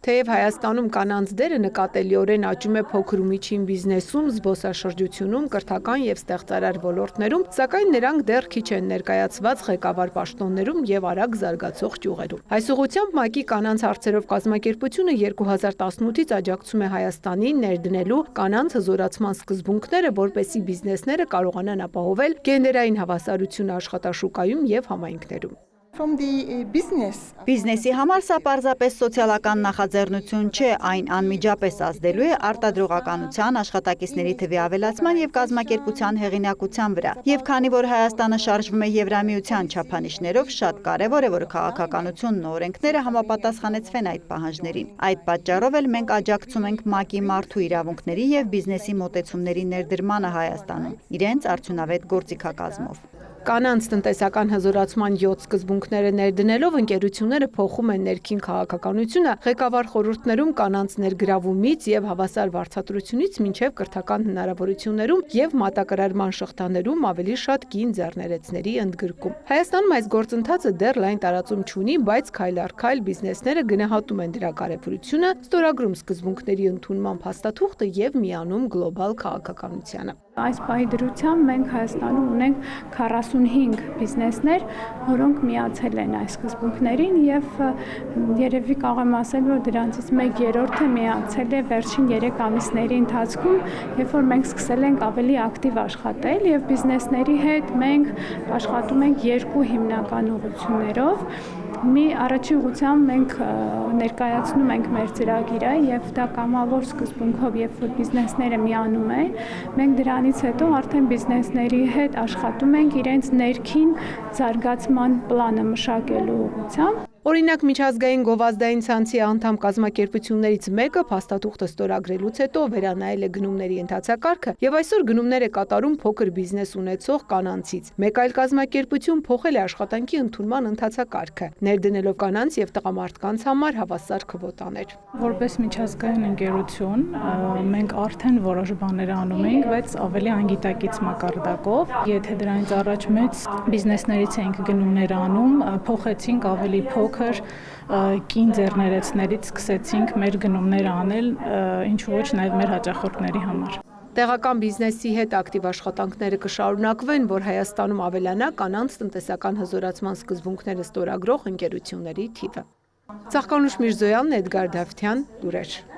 Թեև Հայաստանում կանանց դերը նկատելիորեն աճում է փոքր ու միջին բիզնեսում, զբոսաշրջությունում, կրթական և ստեղծարար ոլորտներում, սակայն նրանք դեռ քիչ են ներկայացված ղեկավար պաշտոններում և արագ զարգացող ճյուղերում։ Այս ուղղությամբ ՄԱԿ-ի կանանց հարցերով կազմակերպությունը 2018-ից աջակցում է Հայաստանին ներդնելու կանանց հզորացման սկզբունքները, որպեսզի բիզնեսները կարողանան ապահովել գենդերային հավասարությունը աշխատաշուկայում և համայնքներում։ Բիզնեսի համար սա պարզապես սոցիալական նախաձեռնություն չէ, այն անմիջապես ազդելու է արտադրողականության, աշխատակիցների թվի ավելացման և կազմակերպության հեղինակության վրա։ Եվ քանի որ Հայաստանը շարժվում է Եվրամիության չափանիշներով, շատ կարևոր է, որ քաղաքականությունն ու օրենքները համապատասխանեցվեն այդ պահանջներին։ Այդ պատճառով էլ մենք աջակցում ենք ՄԱԿ-ի մարդու իրավունքների և բիզնեսի մոտեցումների ներդրմանը Հայաստանում, իրենց արդյունավետ գործիքակազմով։ Կանանց տնտեսական հզորացման 7 սկզբունքները ներդնելով ընկերությունները փոխում են ներքին քաղաքականությունը ղեկավար խորհուրդներում կանանց ներգրավումից և հավասար վարձատրությունից մինչև կրթական հնարավորություններում և մատակարարման շղթաներում ավելի շատ կին ձեռներեցների ընդգրկում։ Հայաստանում այս գործընթացը դեռ լայն տարածում չունի, բայց քայլ առ քայլ բիզնեսները գնահատում են դրա կարևորությունը, ստորագրում սկզբունքների ընդունման փաստաթուղթը և միանում գլոբալ քաղաքականությանը։ Այս պահի դրությամբ մենք Հայաստանում ունենք 45 բիզնեսներ, որոնք միացել են այս սկզբունքներին և երևի կարող եմ ասել, որ դրանցից 1/3-ը միացել է վերջին 3 ամիսների ընթացքում, երբ որ մենք սկսել ենք ավելի ակտիվ աշխատել և բիզնեսների հետ մենք աշխատում ենք 2 հիմնական ուղղություններով։ Առաջին ուղղությամբ մենք ներկայացնում ենք մեր ծրագիրը և դա կամավոր սկզբունքով, երբ որ բիզնեսները միանում են, մենք դրանից հետո արդեն բիզնեսների հետ աշխատում ենք իրենց ներքին զարգացման պլանը մշակելու ուղղությամբ։ Օրինակ, միջազգային գովազդային ցանցի անդամ կազմակերպություններից մեկը փաստաթուղթը ստորագրելուց հետո վերանայել է գնումների ընթացակարգը և այսօր գնումներ է կատարում փոքր բիզնես ունեցող կանանցից։ Մեկ այլ կազմակերպություն փոխել է աշխատանքի ընդունման ընթացակարգը, ներդնելով կանանց և տղամարդկանց համար հավասար քվոտաներ։ Որպես միջազգային ընկերություն, մենք արդեն որոշ բաներ անում ենք, բայց ավելի անգիտակից մակարդակով։ Եթե դրանից առաջ մեծ բիզնեսներից էինք գնումներ անում, փոխեցինք ավելի փոքր կին ձեռներեցներից սկսեցինք մեր գնումները անել, ինչու ոչ նաև մեր հաճախորդների համար։ Տեղական բիզնեսի հետ ակտիվ աշխատանքները կշարունակվեն, որ Հայաստանում ավելանա կանանց տնտեսական հզորացման սկզբունքները ստորագրող ընկերությունների թիվը։ Ծաղկանուշ Միրզոյանն, Էդգար Դավթյան, լուրեր։